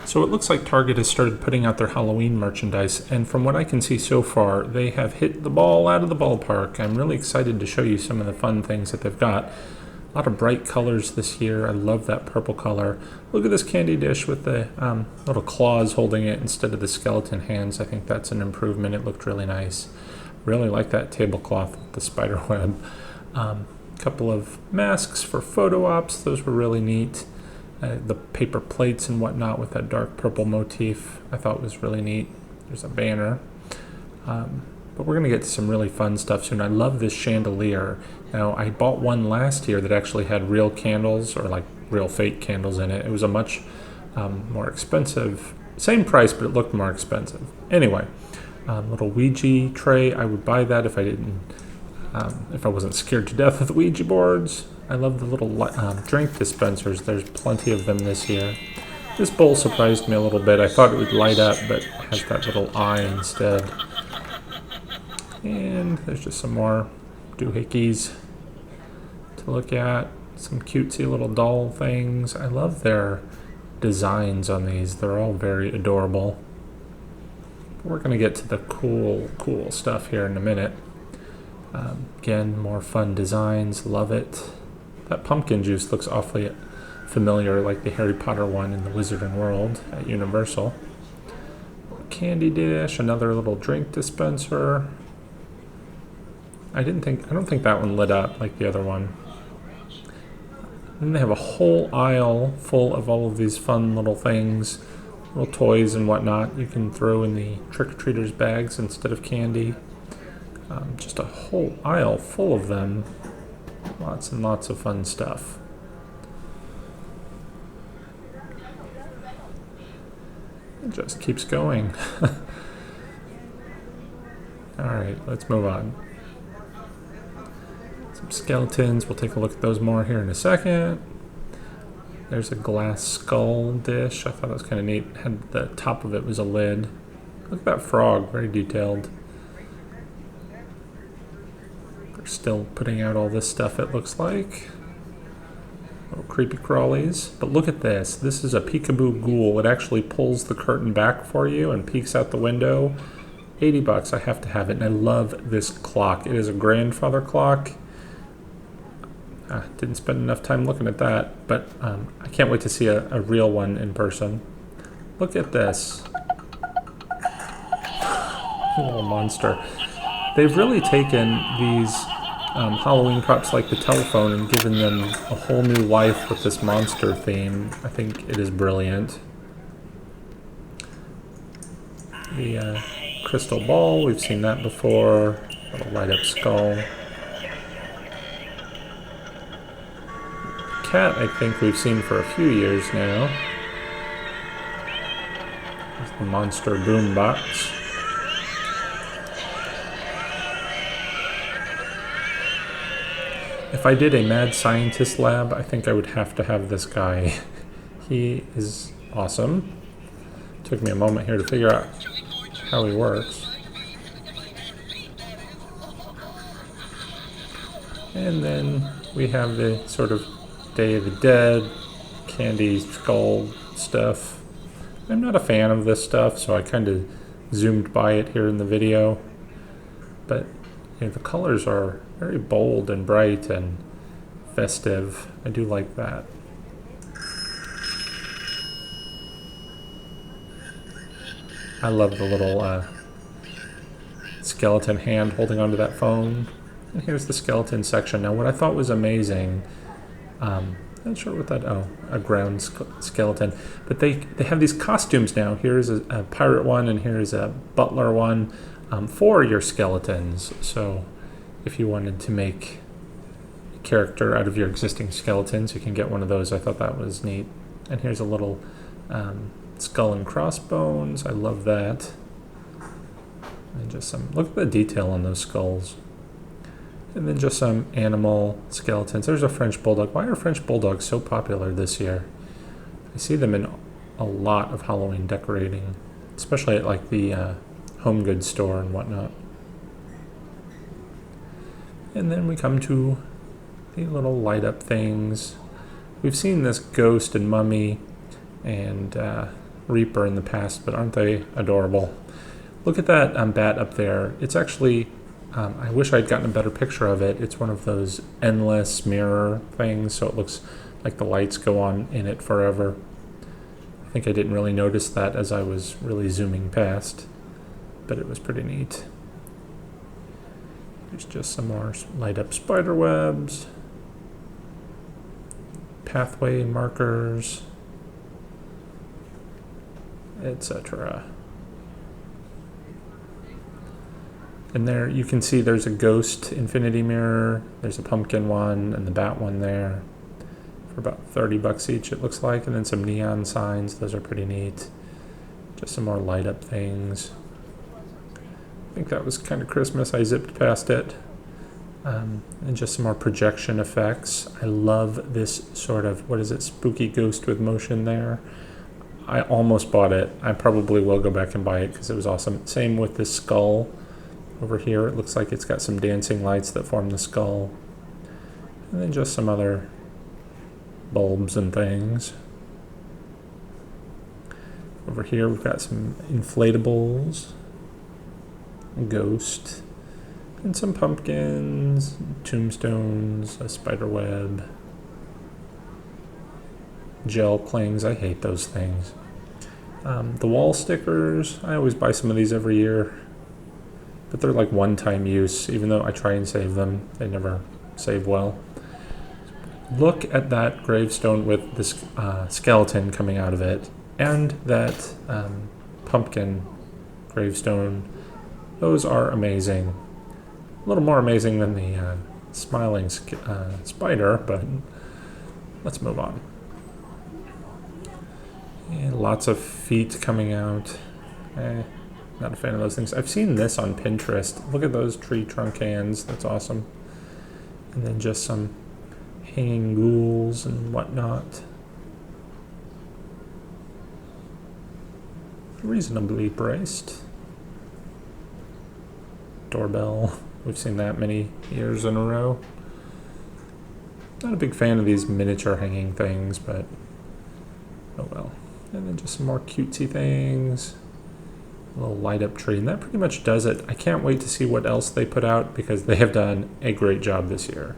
So it looks like Target has started putting out their Halloween merchandise, and from what I can see so far, they have hit the ball out of the ballpark. I'm really excited to show you some of the fun things that they've got. A lot of bright colors this year. I love that purple color. Look at this candy dish with the little claws holding it instead of the skeleton hands. I think that's an improvement. It looked really nice. Really like that tablecloth with the spider web. Couple of masks for photo ops. Those were really neat. The paper plates and whatnot with that dark purple motif I thought was really neat. There's a banner. But we're going to get to some really fun stuff soon. I love this chandelier. Now, I bought one last year that actually had real candles, or like real fake candles in it. It was a much more expensive, same price, but it looked more expensive. Anyway, little Ouija tray. I would buy that if I wasn't scared to death of the Ouija boards. I love the little drink dispensers. There's plenty of them this year. This bowl surprised me a little bit. I thought it would light up, but it has that little eye instead. And there's just some more doohickeys to look at. Some cutesy little doll things. I love their designs on these. They're all very adorable. We're going to get to the cool stuff here in a minute. Again, more fun designs. Love it. That pumpkin juice looks awfully familiar, like the Harry Potter one in the Wizarding World at Universal. Candy dish, another little drink dispenser. I don't think that one lit up like the other one. Then they have a whole aisle full of all of these fun little things, little toys and whatnot you can throw in the trick-or-treaters' bags instead of candy. Just a whole aisle full of them. Lots and lots of fun stuff. It just keeps going. Alright, let's move on. Some skeletons. We'll take a look at those more here in a second. There's a glass skull dish. I thought that was kind of neat. Had the top of it was a lid. Look at that frog, very detailed. They're still putting out all this stuff, it looks like. Little creepy crawlies. But look at this. This is a Peekaboo Ghoul. It actually pulls the curtain back for you and peeks out the window. $80. I have to have it. And I love this clock. It is a grandfather clock. Didn't spend enough time looking at that, but I can't wait to see a real one in person. Look at this. Little monster. They've really taken these Halloween props like the telephone and given them a whole new life with this monster theme. I think it is brilliant. The crystal ball, we've seen that before. Little light up skull. Cat, I think we've seen for a few years now. There's the monster boombox. If I did a mad scientist lab, I think I would have to have this guy. He is awesome. Took me a moment here to figure out how he works. And then we have the sort of Day of the Dead, candy skull stuff. I'm not a fan of this stuff, so I kind of zoomed by it here in the video. But you know, the colors are very bold and bright and festive. I do like that. I love the little skeleton hand holding onto that phone. And here's the skeleton section. Now, what I thought was amazing, not sure what that, a ground skeleton, but they have these costumes now. Here's a pirate one, and here's a butler one for your skeletons. So if you wanted to make a character out of your existing skeletons, you can get one of those. I thought that was neat. And here's a little skull and crossbones. I love that. And just look at the detail on those skulls. And then just some animal skeletons. There's a French bulldog. Why are French bulldogs so popular this year? I see them in a lot of Halloween decorating, especially at like the home goods store and whatnot. And then we come to the little light up things. We've seen this ghost and mummy and Reaper in the past, but aren't they adorable? Look at that bat up there. It's actually, I wish I'd gotten a better picture of it. It's one of those endless mirror things, so it looks like the lights go on in it forever. I think I didn't really notice that as I was really zooming past, but it was pretty neat. There's just some more light up spider webs, pathway markers, etc. And there you can see there's a ghost infinity mirror, there's a pumpkin one, and the bat one there for about 30 bucks each, it looks like, and then some neon signs. Those are pretty neat. Just some more light up things. I think that was kind of Christmas. I zipped past it. And just some more projection effects. I love this sort of, what is it, spooky ghost with motion there. I almost bought it. I probably will go back and buy it because it was awesome. Same with this skull over here. It looks like it's got some dancing lights that form the skull. And then just some other bulbs and things. Over here we've got some inflatables, a ghost, and some pumpkins, tombstones, a spider web, gel clings. I hate those things. The wall stickers, I always buy some of these every year, but they're like one-time use. Even though I try and save them, they never save well. Look at that gravestone with this skeleton coming out of it, and that pumpkin gravestone. Those are amazing. A little more amazing than the smiling spider, but let's move on. And lots of feet coming out. Not a fan of those things. I've seen this on Pinterest. Look at those tree trunk hands. That's awesome. And then just some hanging ghouls and whatnot. Reasonably priced. Doorbell. We've seen that many years in a row. Not a big fan of these miniature hanging things, but oh well. And then just some more cutesy things. A little light up tree, and that pretty much does it. I can't wait to see what else they put out because they have done a great job this year.